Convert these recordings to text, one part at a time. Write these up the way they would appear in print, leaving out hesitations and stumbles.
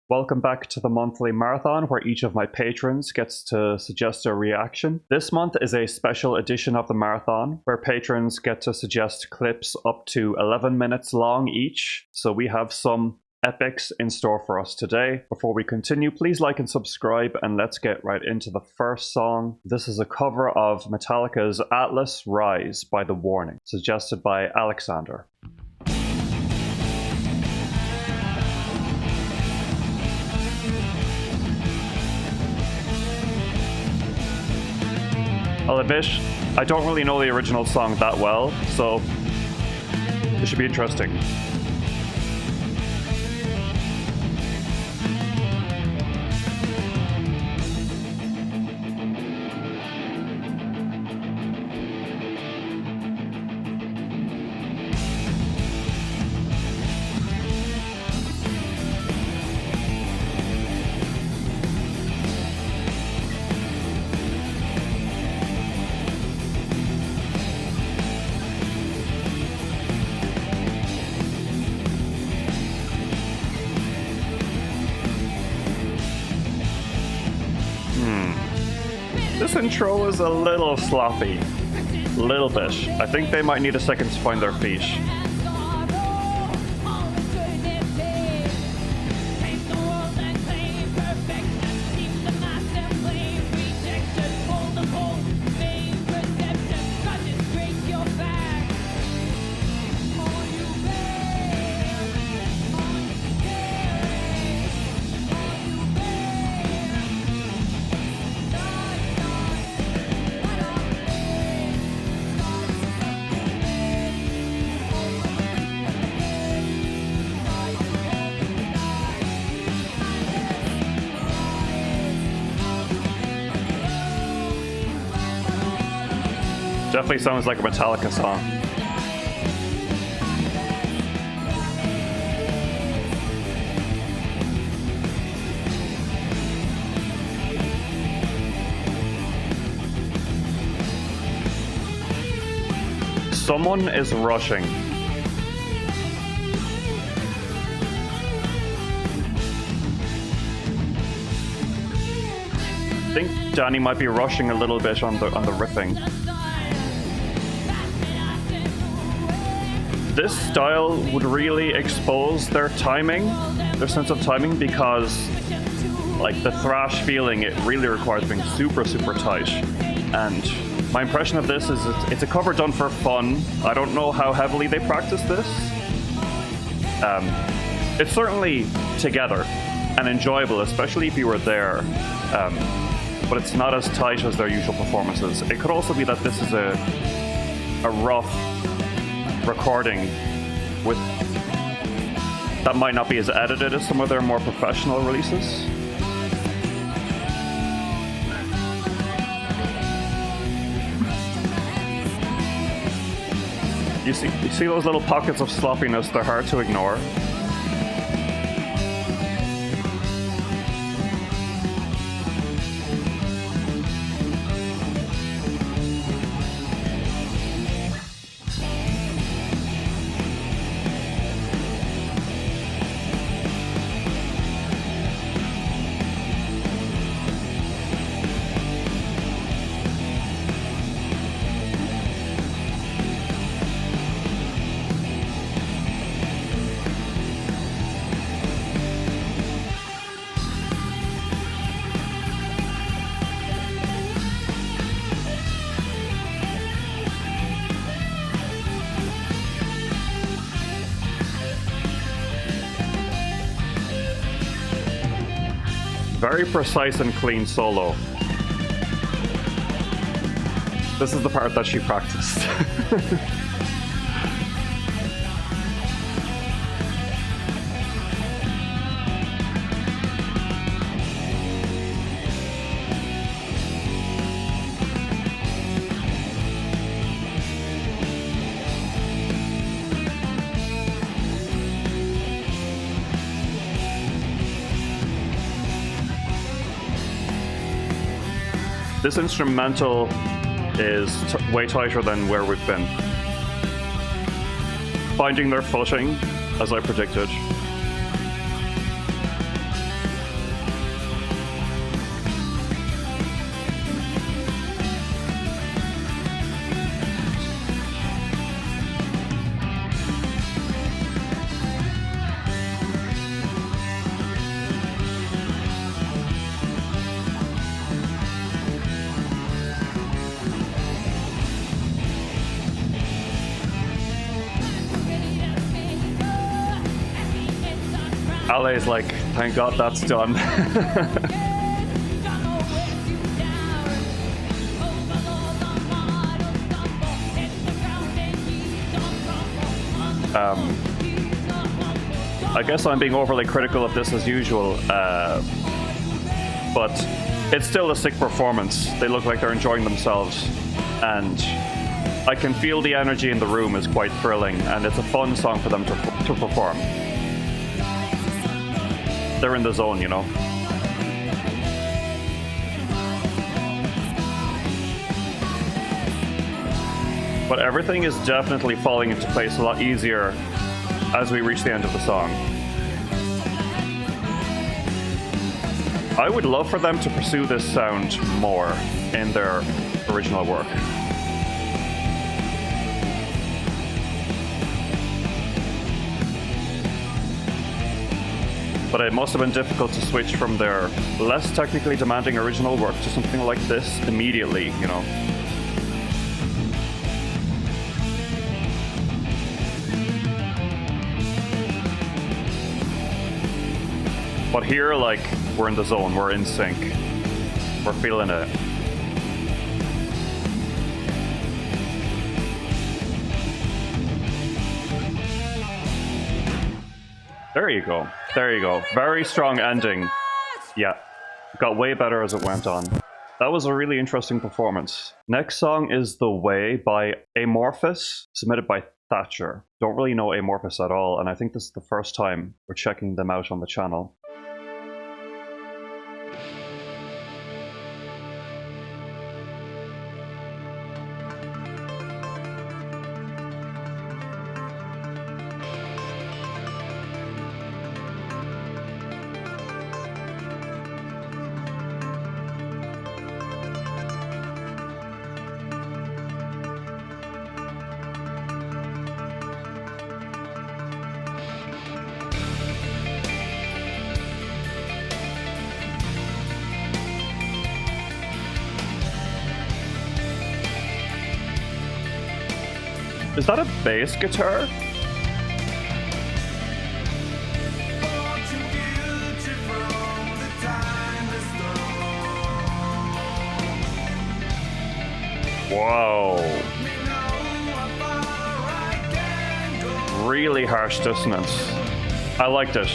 Welcome back to the monthly marathon where each of my patrons gets to suggest a reaction. This month is a special edition of the marathon where patrons get to suggest clips up to 11 minutes long each. So we have some epics in store for us today. Before we continue, please like and subscribe, and let's get right into the first song. This is a cover of Metallica's Atlas Rise by The Warning, suggested by Alexander. I'll admit, I don't really know the original song that well, so it should be interesting. This intro is a little sloppy. Little bit. I think they might need a second to find their feet. Definitely sounds like a Metallica song. Someone is rushing. I think Danny might be rushing a little bit on the riffing. This style would really expose their timing, their sense of timing, because like the thrash feeling, it really requires being super tight. And my impression of this is it's a cover done for fun. I don't know how heavily they practice this. It's certainly together and enjoyable, especially if you were there, but it's not as tight as their usual performances. It could also be that this is a rough recording with that might not be as edited as some of their more professional releases. You see those little pockets of sloppiness, they're hard to ignore. Very precise and clean solo. This is the part that she practiced. This instrumental is way tighter than where we've been. Finding their footing, as I predicted. Ale's like, thank God that's done. I guess I'm being overly critical of this as usual, but it's still a sick performance. They look like they're enjoying themselves, and I can feel the energy in the room is quite thrilling, and it's a fun song for them to perform. They're in the zone, you know. But everything is definitely falling into place a lot easier as we reach the end of the song. I would love for them to pursue this sound more in their original work. But it must have been difficult to switch from their less technically demanding original work to something like this immediately, you know. But here, like, we're in the zone, we're in sync, we're feeling it. There you go, there you go. Very strong ending. Yeah, got way better as it went on. That was a really interesting performance. Next song is The Way by Amorphis, submitted by Thatcher. Don't really know Amorphis at all, and I think this is the first time we're checking them out on the channel. Is that a bass guitar? Whoa. Really harsh dissonance. I liked it.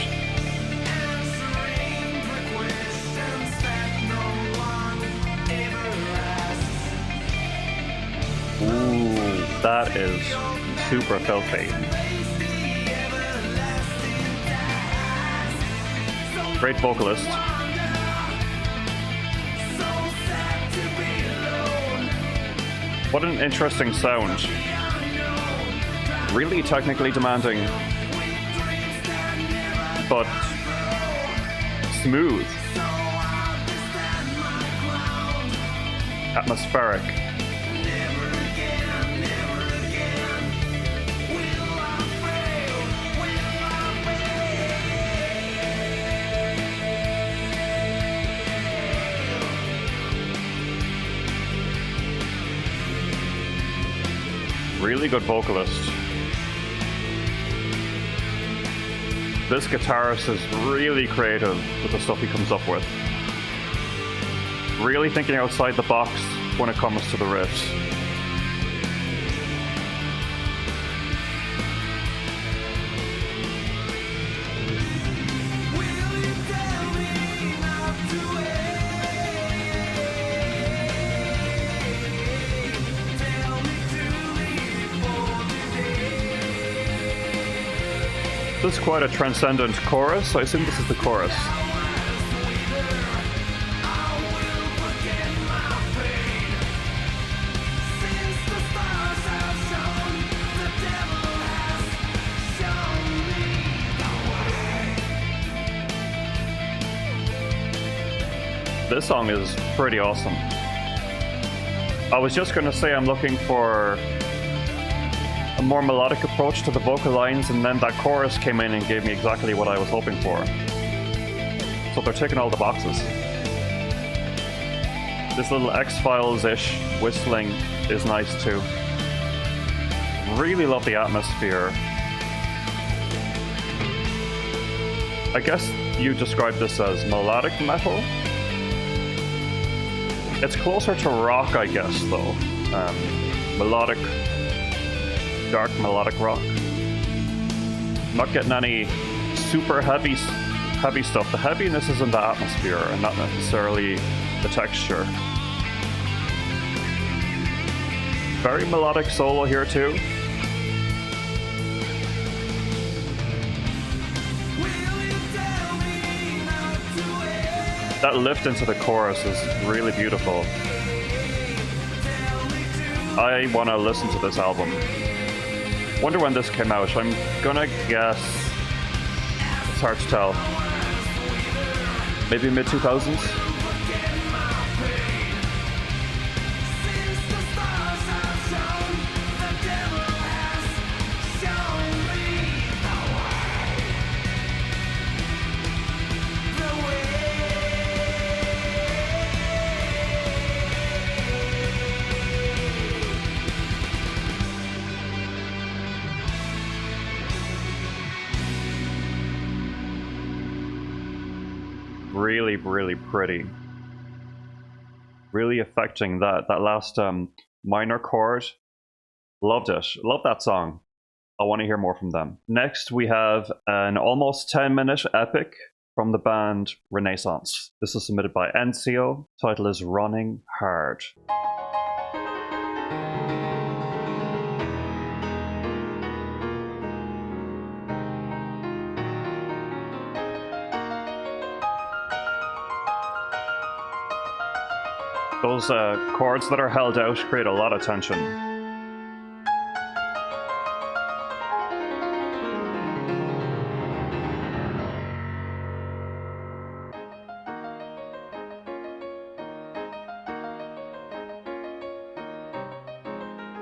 That is super filthy. Great vocalist. What an interesting sound. Really technically demanding, but smooth. Atmospheric. Really good vocalist. This guitarist is really creative with the stuff he comes up with. Really thinking outside the box when it comes to the riffs. This is quite a transcendent chorus. I assume this is the chorus. This song is pretty awesome. I was just going to say I'm looking for a more melodic approach to the vocal lines, and then that chorus came in and gave me exactly what I was hoping for. So they're ticking all the boxes. This little X-Files-ish whistling is nice too. Really love the atmosphere. I guess you describe this as melodic metal. It's closer to rock, I guess, though. Melodic, dark melodic rock. I'm not getting any super heavy stuff. The heaviness is in the atmosphere and not necessarily the texture. Very melodic solo here too. That lift into the chorus is really beautiful. I want to listen to this album. Wonder when this came out. I'm gonna guess. It's hard to tell. Maybe mid-2000s? Really, really pretty. Really affecting that last minor chord. Loved it. Love that song. I want to hear more from them. Next, we have an almost 10-minute epic from the band Renaissance. This is submitted by Encio. Title is Running Hard. Those chords that are held out create a lot of tension.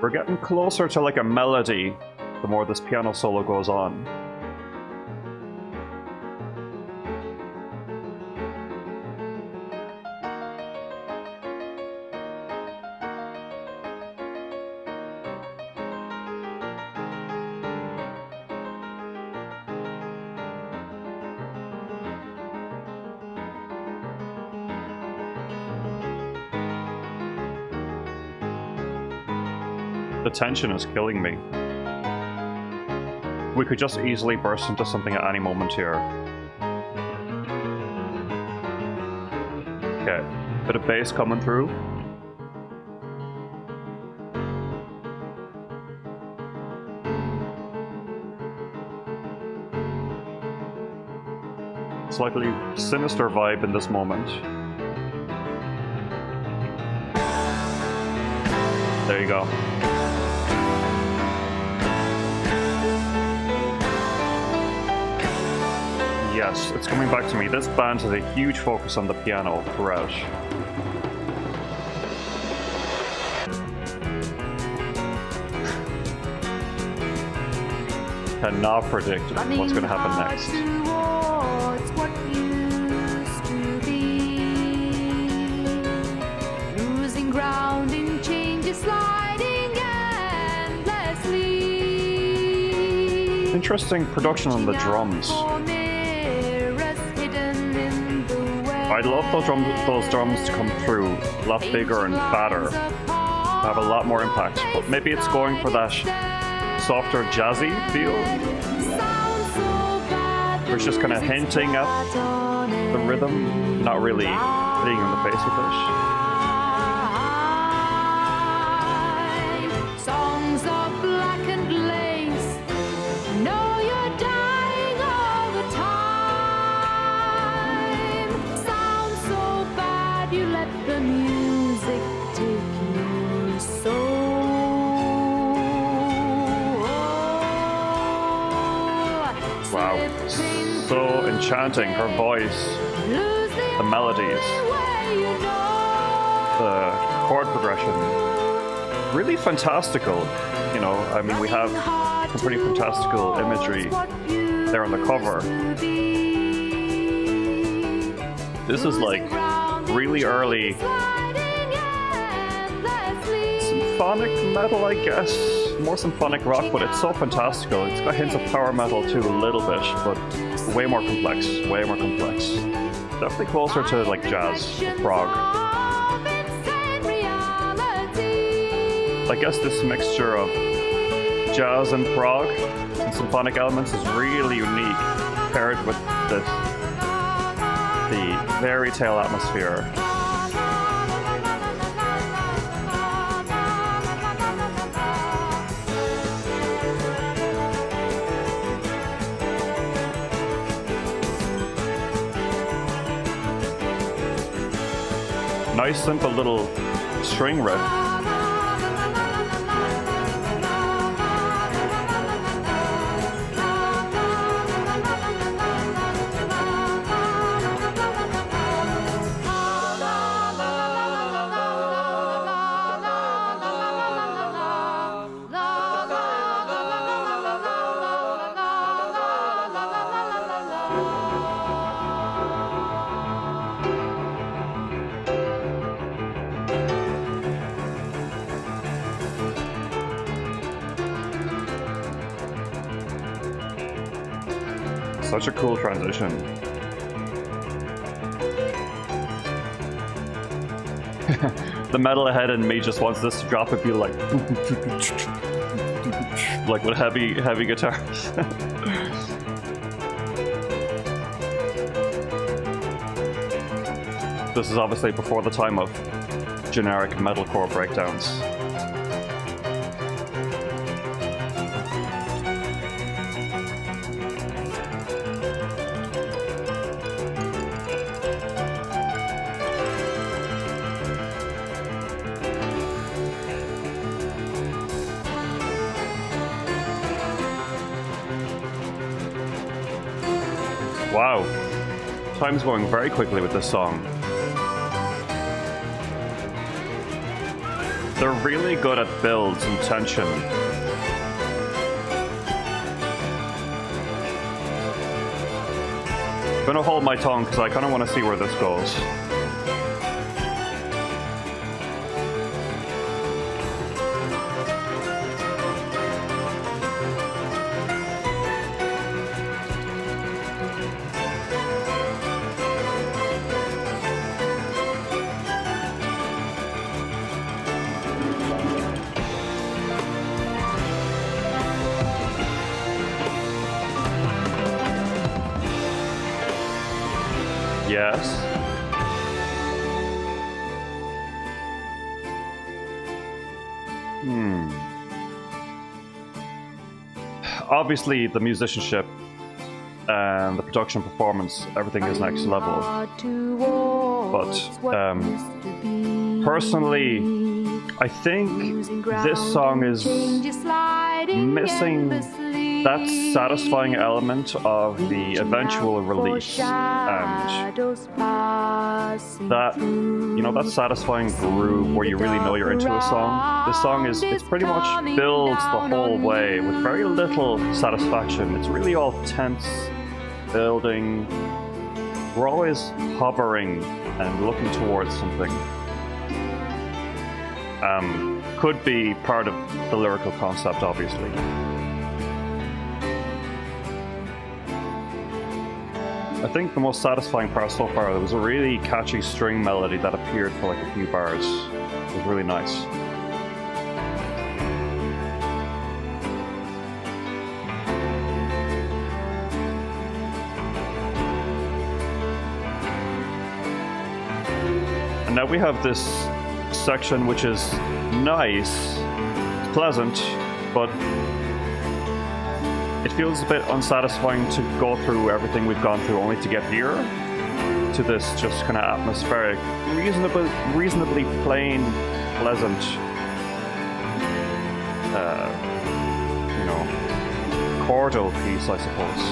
We're getting closer to like a melody the more this piano solo goes on. The tension is killing me. We could just easily burst into something at any moment here. Okay, bit of bass coming through. Slightly sinister vibe in this moment. There you go. Yes, it's coming back to me. This band has a huge focus on the piano throughout. Cannot predict what's going to happen next. What used to be. Losing ground in changes, sliding endlessly. Interesting production on the drums. I'd love those drums to come through a lot bigger and fatter, have a lot more impact, but maybe it's going for that softer jazzy feel. We're just kind of hinting at the rhythm, not really hitting in the face with it. Songs of black and lace, know you're dying all the time. Sounds so bad, you let the music take your soul. Wow, so enchanting, her voice, the melodies, the chord progression, really fantastical. You know, I mean, we have some pretty fantastical imagery there on the cover. This is like really early symphonic metal, I guess. More symphonic rock, but it's so fantastical. It's got hints of power metal too, a little bit, but way more complex, way more complex. Definitely closer to like jazz or prog. I guess this mixture of jazz and prog and symphonic elements is really unique, paired with the fairy tale atmosphere. Nice, simple little string riff. Such a cool transition. The metalhead in me just wants this to drop and be like with heavy guitars. This is obviously before the time of generic metalcore breakdowns. Wow, time's going very quickly with this song. They're really good at builds and tension. I'm gonna hold my tongue because I kind of want to see where this goes. Yes. Obviously, the musicianship and the production performance, everything is next level. But personally, I think this song is missing that satisfying element of the eventual release, and that, you know, that satisfying groove where you really know you're into a song. This song it's pretty much builds the whole way with very little satisfaction. It's really all tense, building. We're always hovering and looking towards something. Could be part of the lyrical concept, obviously. I think the most satisfying part so far, there was a really catchy string melody that appeared for like a few bars. It was really nice. And now we have this section which is nice, pleasant, but it feels a bit unsatisfying to go through everything we've gone through only to get here to this just kind of atmospheric, reasonably plain, pleasant, you know, chordal piece, I suppose.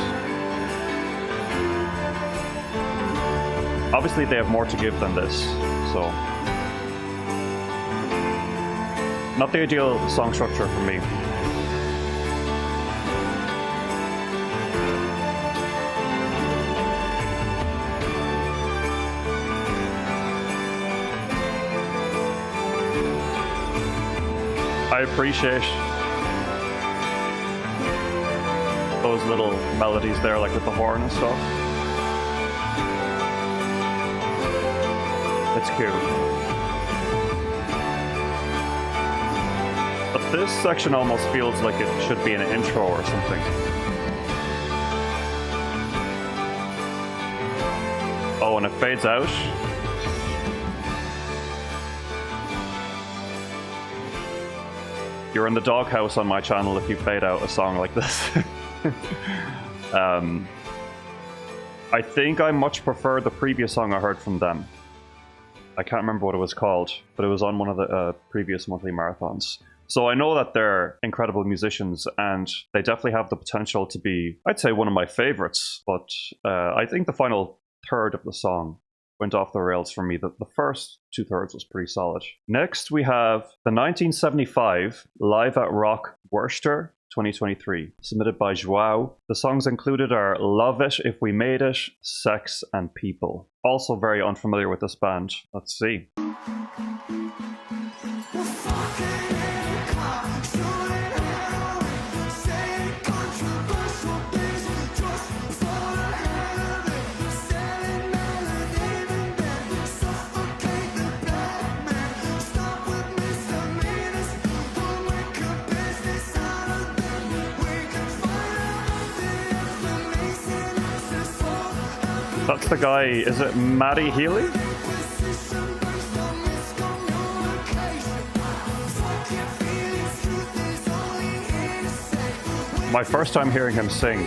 Obviously, they have more to give than this, so not the ideal song structure for me. I appreciate those little melodies there, like with the horn and stuff. It's cute. But this section almost feels like it should be an intro or something. Oh, and it fades out. You're in the doghouse on my channel if you fade out a song like this. I think I much prefer the previous song I heard from them. I can't remember what it was called, but it was on one of the previous monthly marathons. So I know that they're incredible musicians, and they definitely have the potential to be, I'd say, one of my favorites. But I think the final third of the song went off the rails for me. The first 2/3 was pretty solid. Next, we have the 1975 Live at Rock Worcester 2023, submitted by Joao. The songs included are Love It, If We Made It, Sex, and People. Also very unfamiliar with this band. Let's see. That's the guy, is it Matty Healy? My first time hearing him sing.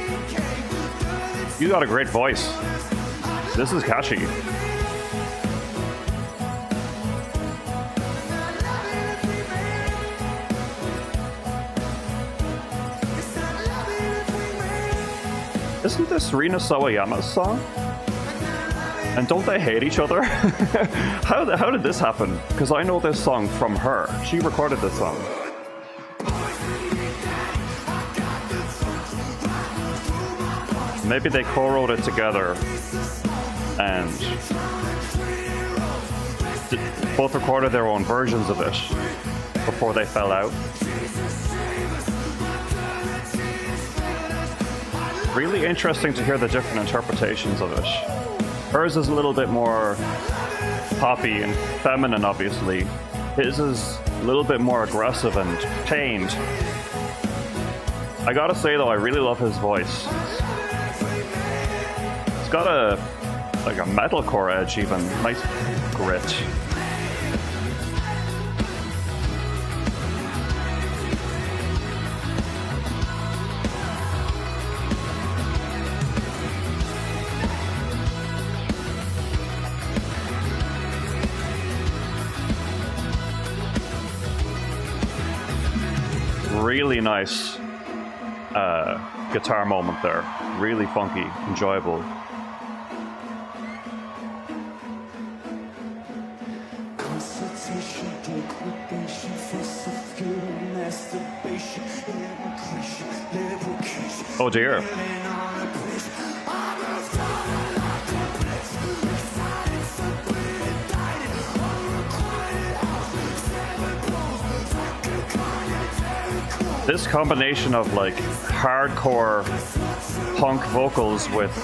You got a great voice. This is catchy. Isn't this Rina Sawayama's song? And don't they hate each other? How did this happen? Because I know this song from her. She recorded this song. Maybe they co-wrote it together and both recorded their own versions of it before they fell out. Really interesting to hear the different interpretations of it. Hers is a little bit more poppy and feminine, obviously. His is a little bit more aggressive and pained. I gotta say though, I really love his voice. It's got a metalcore edge even. Nice grit. Really nice guitar moment there. Really funky, enjoyable. Oh dear. This combination of like hardcore punk vocals with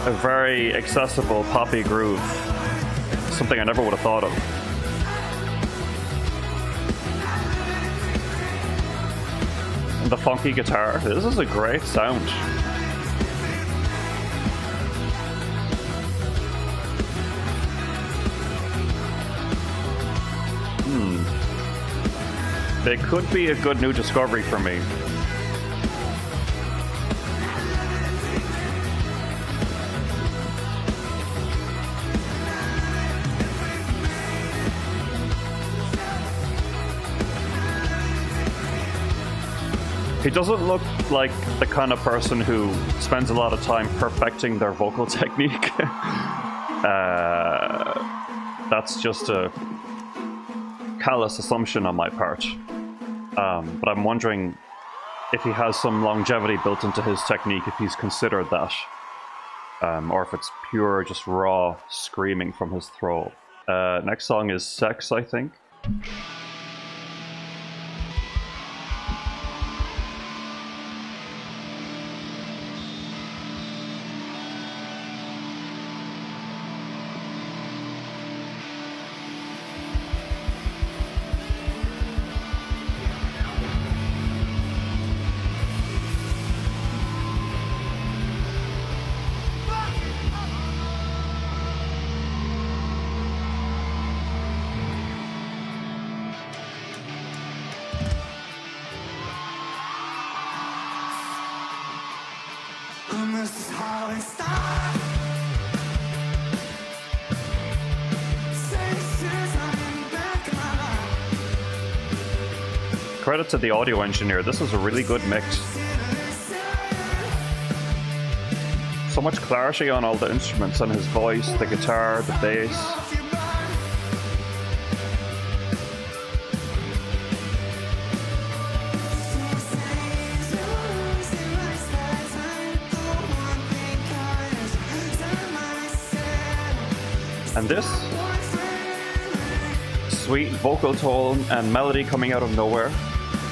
a very accessible poppy groove, something I never would have thought of. And the funky guitar, this is a great sound. They could be a good new discovery for me. He doesn't look like the kind of person who spends a lot of time perfecting their vocal technique. That's just a callous assumption on my part. But I'm wondering if he has some longevity built into his technique, if he's considered that. Or if it's pure, just raw screaming from his throat. Next song is Sex, I think. Credit to the audio engineer, this is a really good mix. So much clarity on all the instruments, on his voice, the guitar, the bass. And this sweet vocal tone and melody coming out of nowhere,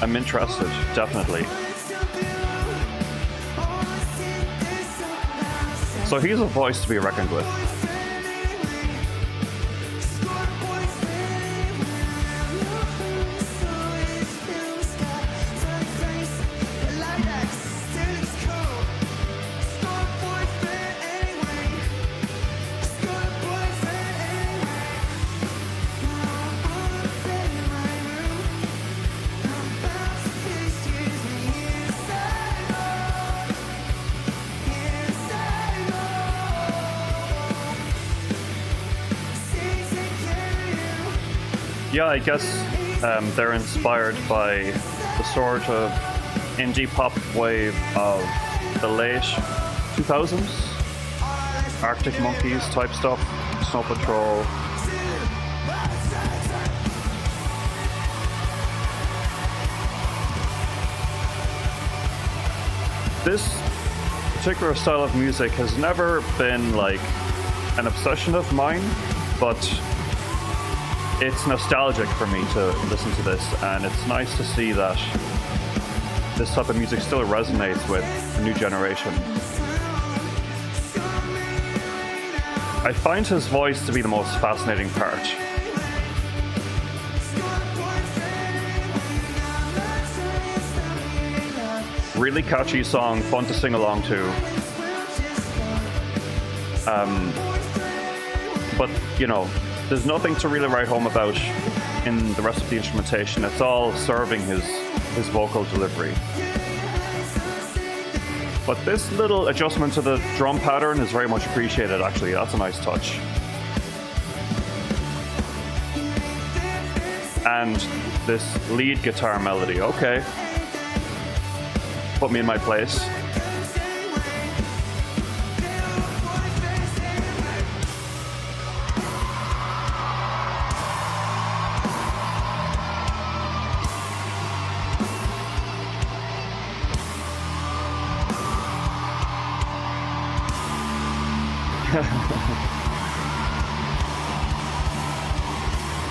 I'm interested, definitely. So he's a voice to be reckoned with. Yeah, I guess they're inspired by the sort of indie pop wave of the late 2000s. Arctic Monkeys type stuff, Snow Patrol. This particular style of music has never been like an obsession of mine, but it's nostalgic for me to listen to this, and it's nice to see that this type of music still resonates with a new generation. I find his voice to be the most fascinating part. Really catchy song, fun to sing along to. But, you know, there's nothing to really write home about in the rest of the instrumentation. It's all serving his vocal delivery. But this little adjustment to the drum pattern is very much appreciated, actually. That's a nice touch. And this lead guitar melody, okay. Put me in my place.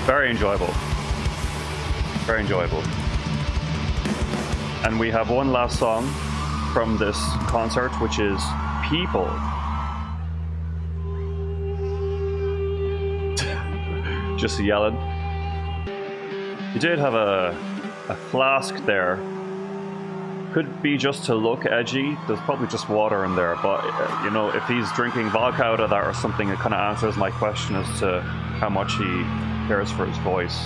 Very enjoyable. Very enjoyable. And we have one last song from this concert, which is People. Just yelling. He did have a flask there. Could be just to look edgy. There's probably just water in there, but you know, if he's drinking vodka out of that or something, it kind of answers my question as to how much he cares for his voice.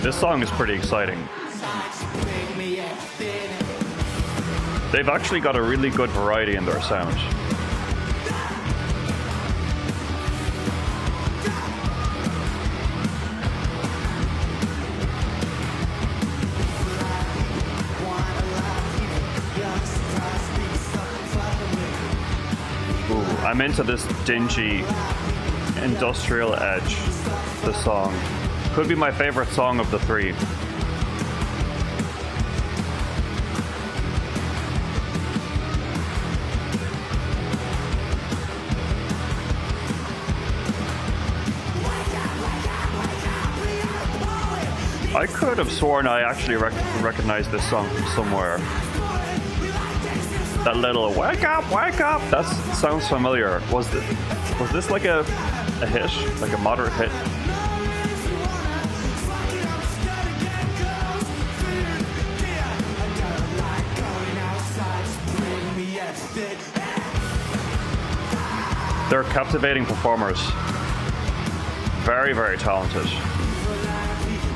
This song is pretty exciting. They've actually got a really good variety in their sound. Ooh, I'm into this dingy industrial edge, the song. Could be my favorite song of the three. I could have sworn I actually recognized this song from somewhere. That little wake up, that sounds familiar. Was this like a hit? Like a moderate hit? They're captivating performers. Very, very talented.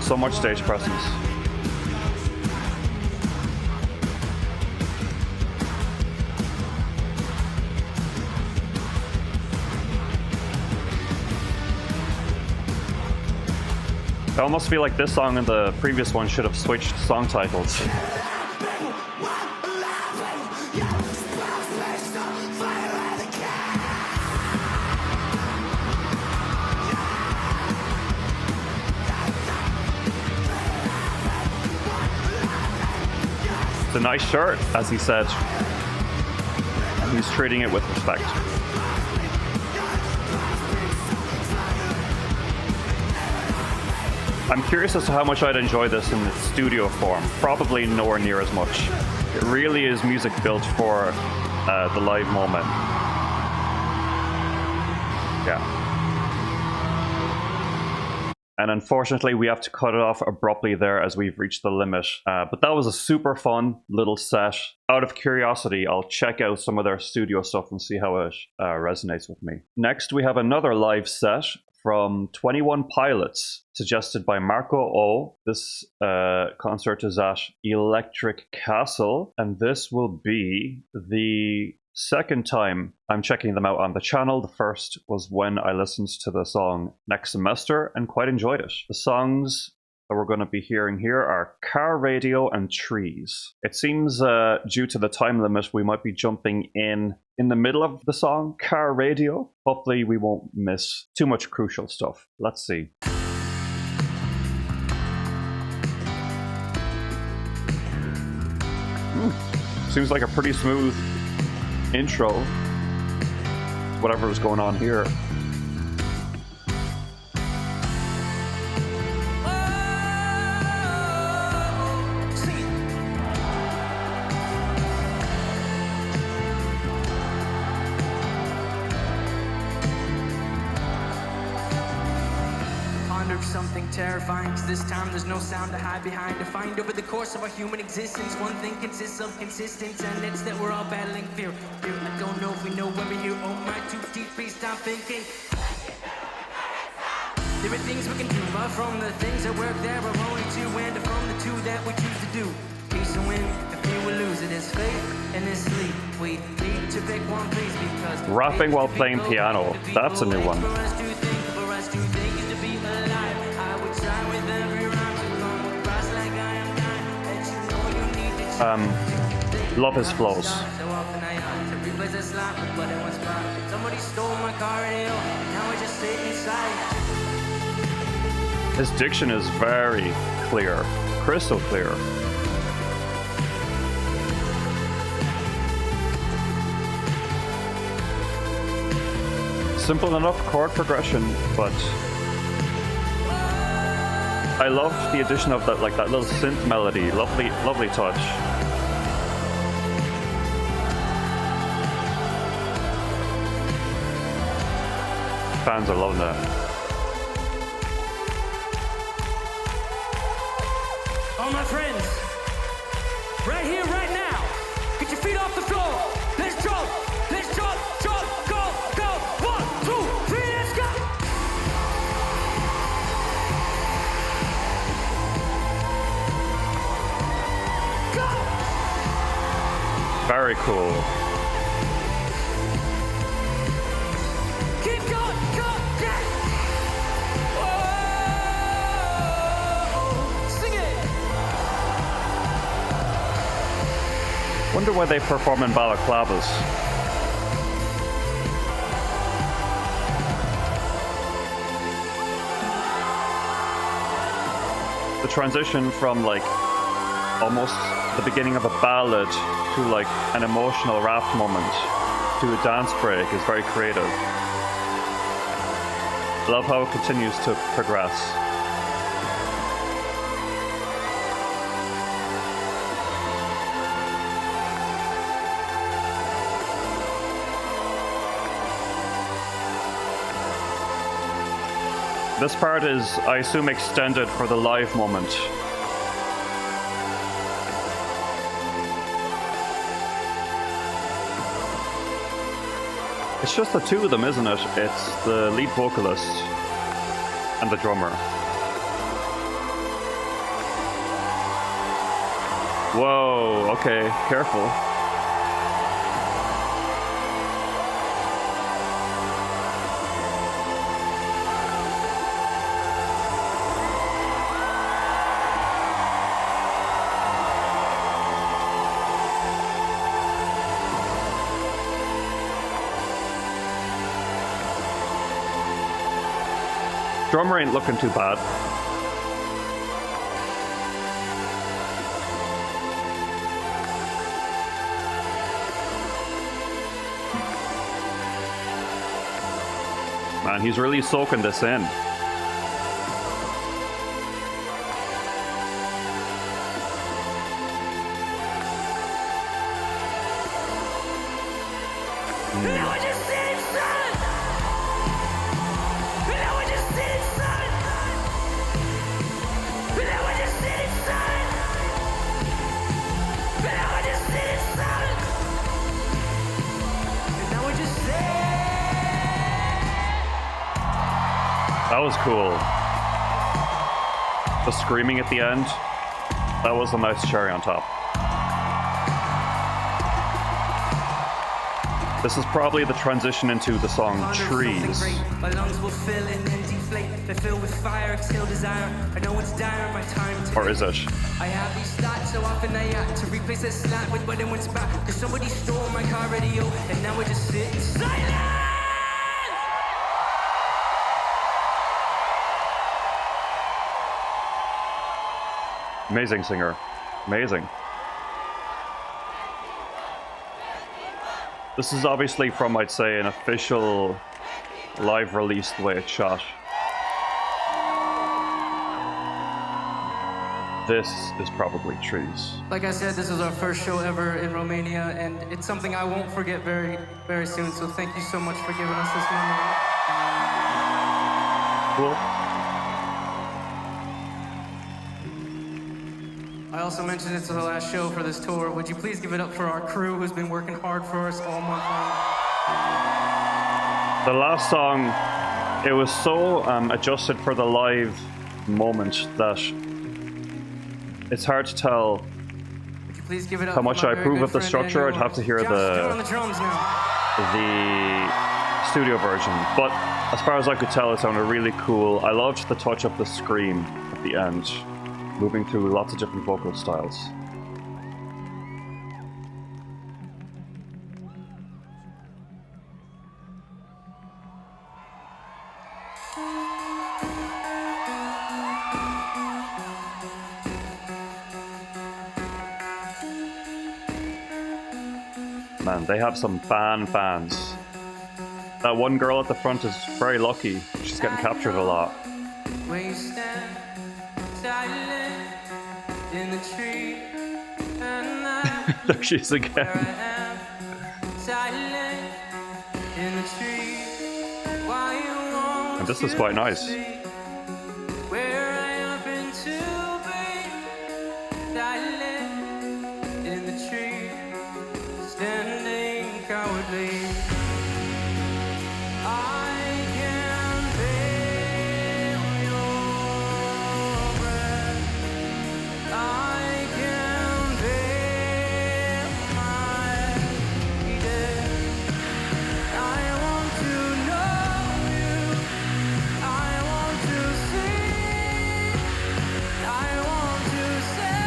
So much stage presence. I almost feel like this song and the previous one should have switched song titles. It's a nice shirt, as he said. And he's treating it with respect. I'm curious as to how much I'd enjoy this in its studio form. Probably nowhere near as much. It really is music built for the live moment. Yeah. And unfortunately, we have to cut it off abruptly there as we've reached the limit. But that was a super fun little set. Out of curiosity, I'll check out some of their studio stuff and see how it resonates with me. Next, we have another live set from 21 Pilots, suggested by Marco O. This concert is at Electric Castle, and this will be the second time I'm checking them out on the channel. The first was when I listened to the song Next Semester and quite enjoyed it. The songs that we're going to be hearing here are Car Radio and Trees. It seems due to the time limit we might be jumping in the middle of the song Car Radio. Hopefully we won't miss too much crucial stuff. Let's see. Seems like a pretty smooth intro, whatever was going on here. Something terrifying, 'cause this time there's no sound to hide behind. To find over the course of our human existence, one thing consists of consistence, and it's that we're all battling fear. Fear, I don't know if we know when we're here. Oh my, too deep, please stop thinking. There are things we can do, but from the things that work there are only two, and from the two that we choose to do, peace and win, if we will lose it is faith and is sleep. We need to pick one, please, because rapping while playing piano, that's a new one. Love his flows. His diction is very clear, crystal clear. Simple enough chord progression, but I love the addition of that, like that little synth melody. Lovely touch. Fans are loving it. All my friends, right here, right now, get your feet off the floor. Let's jump, go, go. 1, 2, 3, let's go. Go. Very cool. Wonder why they perform in balaclavas. The transition from like almost the beginning of a ballad to like an emotional rap moment to a dance break is very creative. I love how it continues to progress. This part is, I assume, extended for the live moment. It's just the two of them, isn't it? It's the lead vocalist and the drummer. Whoa, okay, careful. Drummer ain't looking too bad. Man, he's really soaking this in. That was cool. The screaming at the end, that was a nice cherry on top. This is probably the transition into the song Trees. My lungs will fill in and deflate. They fill with fire, exhale desire. I know it's dire, my time to Or is it? I have these thoughts so often I act to replace a slot with what it went back. Cause somebody stole my car radio and now we're just sitting silent. Amazing singer. Amazing. This is obviously from, I'd say, an official live release the way it's shot. This is probably Trees. Like I said, this is our first show ever in Romania, and it's something I won't forget very, very soon. So thank you so much for giving us this moment. Cool. I also mentioned it's the last show for this tour. Would you please give it up for our crew who's been working hard for us all month long? The last song, it was so adjusted for the live moment that it's hard to tell Would you please give it up how much for my I very approve good of the friend structure. I'd Daniel have to hear Josh, do it on the drums now. the studio version. But as far as I could tell, it sounded really cool. I loved the touch of the scream at the end, moving through lots of different vocal styles. Man, they have some fans. That one girl at the front is very lucky. She's getting captured a lot. Where you stand, silent in the tree, and I, There she is where again. I am, silent in the tree. Why you want And this is quite nice. to see where I happen to be, silent in the tree, standing cowardly. I can feel your breath. I can feel my death. I want to know you. I want to see. I want to say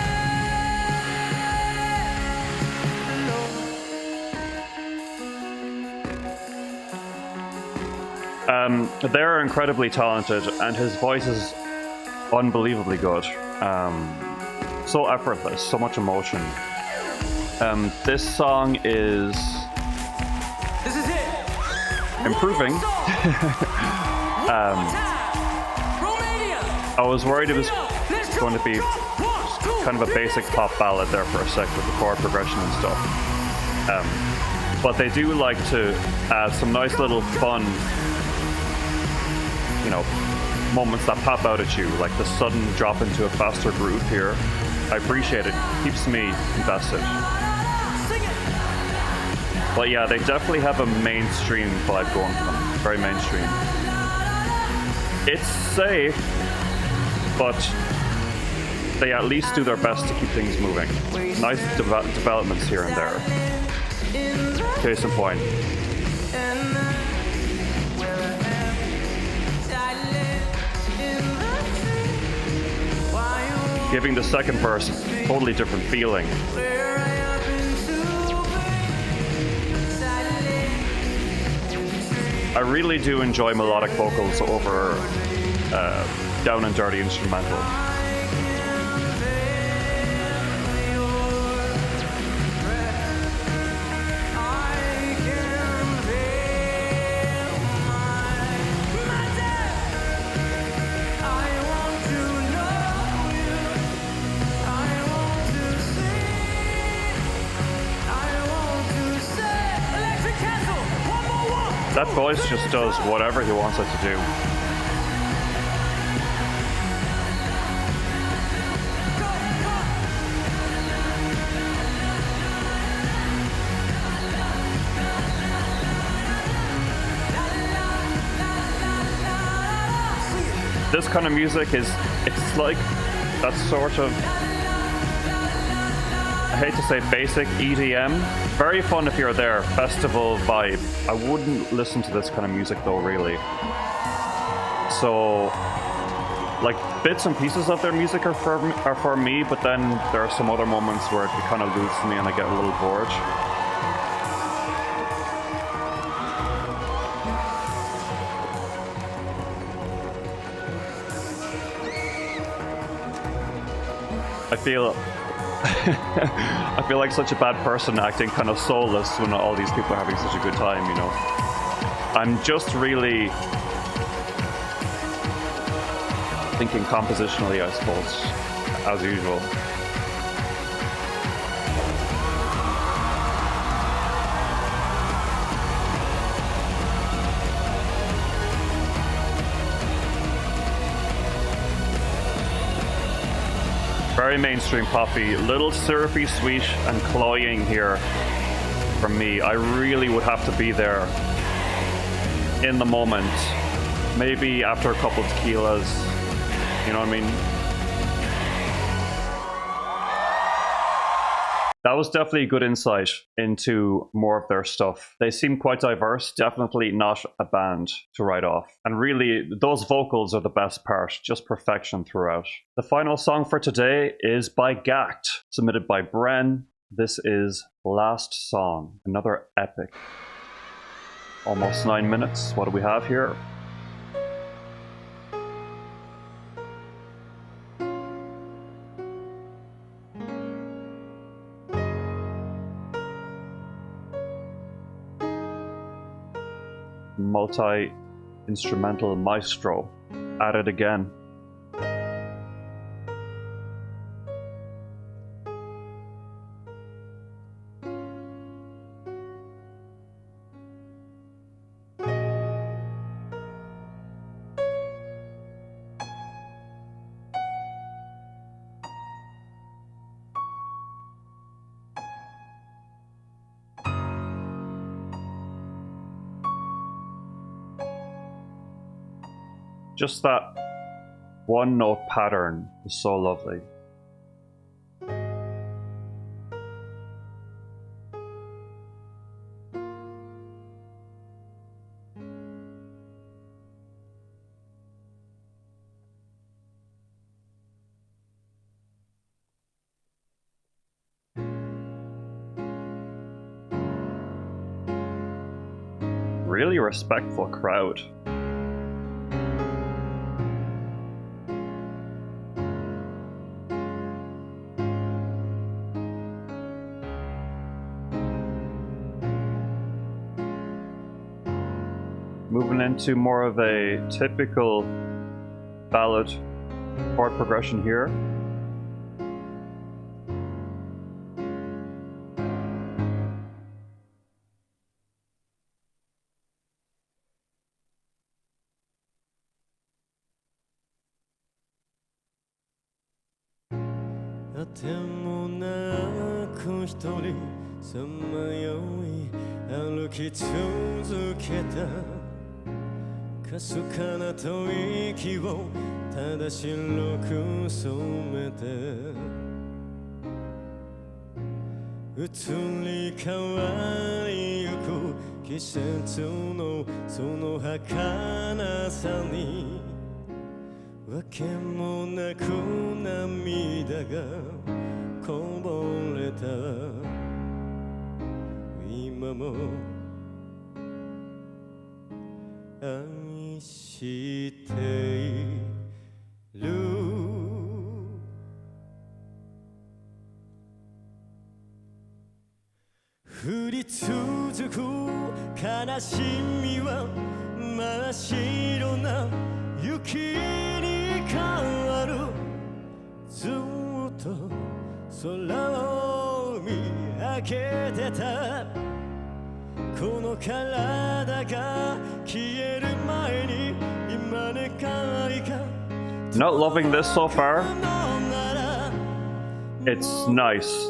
hello. They're incredibly talented, and his voice is unbelievably good. So effortless, so much emotion. This song is This is it. improving. Romania. I was worried it was going to be kind of a basic pop ballad there for a sec with the chord progression and stuff. But they do like to add some nice little fun, moments that pop out at you, like the sudden drop into a faster groove here. I appreciate it. Keeps me invested. But yeah, they definitely have a mainstream vibe going for them. Very mainstream. It's safe, but they at least do their best to keep things moving. Nice developments here and there. Case in point. Giving the second verse a totally different feeling. I really do enjoy melodic vocals over down and dirty instrumental. That voice just does whatever he wants it to do. This kind of music it's like that sort of, I hate to say basic EDM. Very fun if you're there, festival vibe. I wouldn't listen to this kind of music though, really. So, like, bits and pieces of their music are for me, but then there are some other moments where it kind of loses me and I get a little bored. I feel like such a bad person acting kind of soulless when all these people are having such a good time, you know. I'm just really thinking compositionally, I suppose, as usual. Very mainstream poppy, little syrupy sweet and cloying here from me. I really would have to be there in the moment. Maybe after a couple of tequilas, you know what I mean? That was definitely a good insight into more of their stuff. They seem quite diverse, definitely not a band to write off. And really, those vocals are the best part, just perfection throughout. The final song for today is by GACKT, submitted by Bren. This is Last Song, another epic. Almost 9 minutes. What do we have here? Multi-instrumental maestro at it again. Just that one note pattern is so lovely. Really respectful crowd. Moving into more of a typical ballad chord progression here. あてもなく一人さまよい歩き続けたかすかな吐息をただ白く染めて移り変わりゆく季節のその儚さにわけもなく涙がこぼれた今も愛している降り続く悲しみは真っ白な雪に変わるずっと空を見上げてたこの体が消える前に今願いが Not loving this so far. It's nice.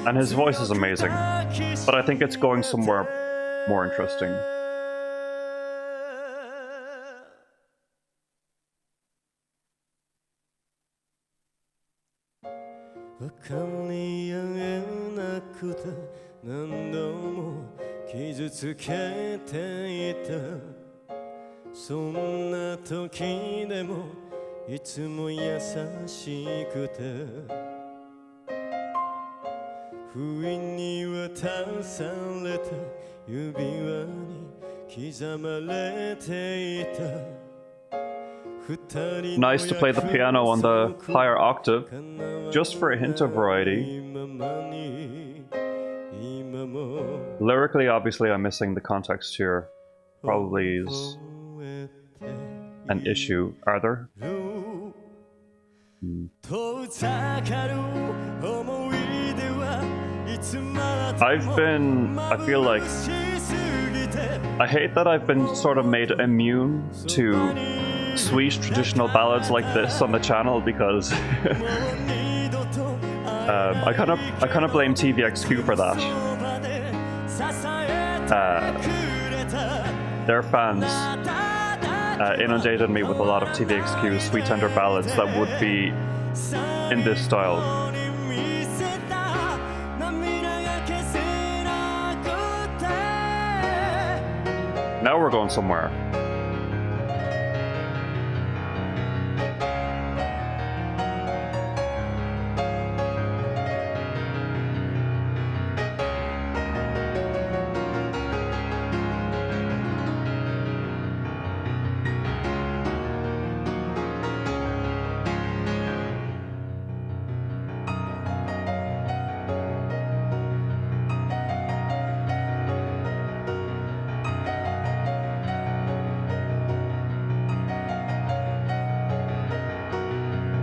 And his voice is amazing. But I think it's going somewhere more interesting. Nice to play the piano on the higher octave, just for a hint of variety. Lyrically, obviously, I'm missing the context here. Probably is an issue. Are there? I feel like, I hate that I've been sort of made immune to sweet traditional ballads like this on the channel because I kind of blame TVXQ for that. Their fans inundated me with a lot of TVXQ sweet tender ballads that would be in this style. Now we're going somewhere.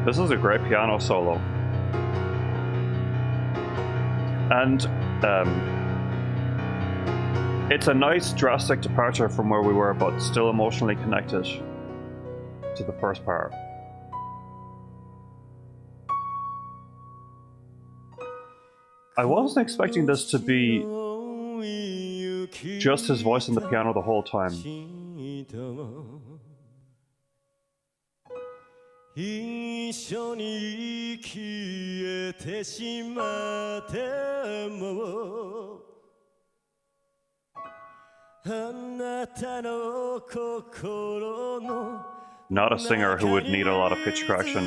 This is a great piano solo. And it's a nice drastic departure from where we were, but still emotionally connected to the first part. I wasn't expecting this to be just his voice on the piano the whole time. 一緒に消えてしまってもあなたの心の Not a singer who would need a lot of pitch correction.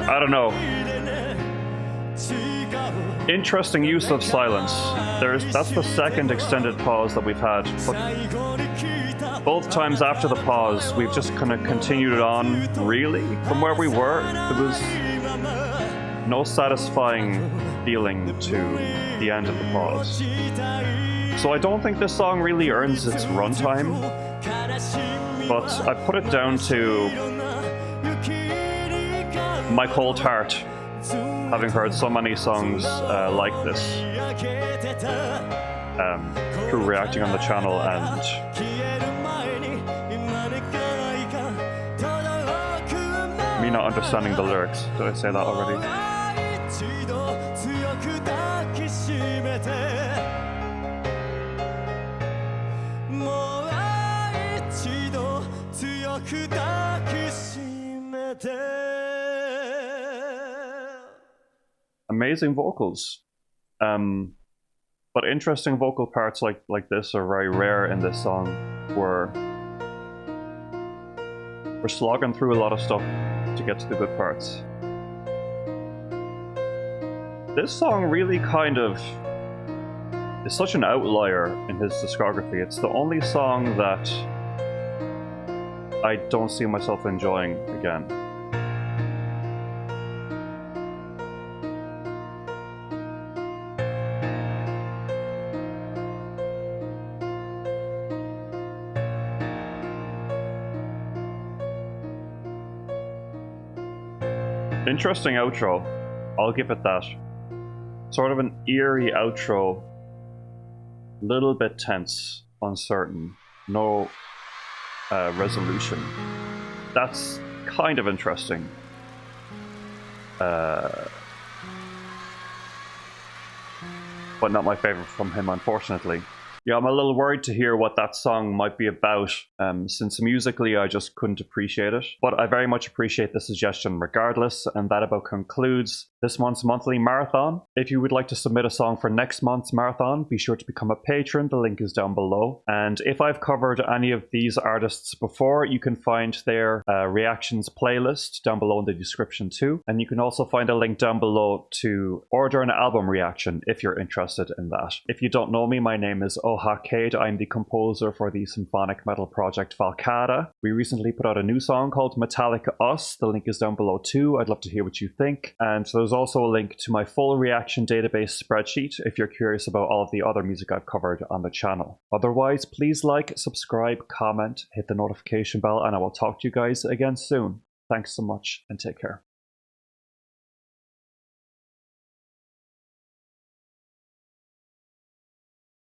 I don't know. Interesting use of silence. That's the second extended pause that we've had, but both times after the pause, we've just kind of continued it on, really, from where we were. There was no satisfying feeling to the end of the pause. So I don't think this song really earns its runtime, but I put it down to my cold heart, having heard so many songs like this through reacting on the channel and me not understanding the lyrics. Did I say that already? Amazing vocals, but interesting vocal parts like this are very rare in this song. We're slogging through a lot of stuff to get to the good parts. This song really kind of is such an outlier in his discography. It's the only song that I don't see myself enjoying again. Interesting outro, I'll give it that. Sort of an eerie outro, little bit tense, uncertain, no resolution. That's kind of interesting. But not my favorite from him, unfortunately. Yeah, I'm a little worried to hear what that song might be about, since musically I just couldn't appreciate it. But I very much appreciate the suggestion regardless, and that about concludes this month's monthly marathon. If you would like to submit a song for next month's marathon, be sure to become a patron. The link is down below. And if I've covered any of these artists before, you can find their reactions playlist down below in the description too. And you can also find a link down below to order an album reaction if you're interested in that. If you don't know me, my name is GACKT. I'm the composer for the symphonic metal project Valkada. We recently put out a new song called Metallic Us. The link is down below too. I'd love to hear what you think. And there's also a link to my full reaction database spreadsheet if you're curious about all of the other music I've covered on the channel. Otherwise, please like, subscribe, comment, hit the notification bell, and I will talk to you guys again soon. Thanks so much and take care.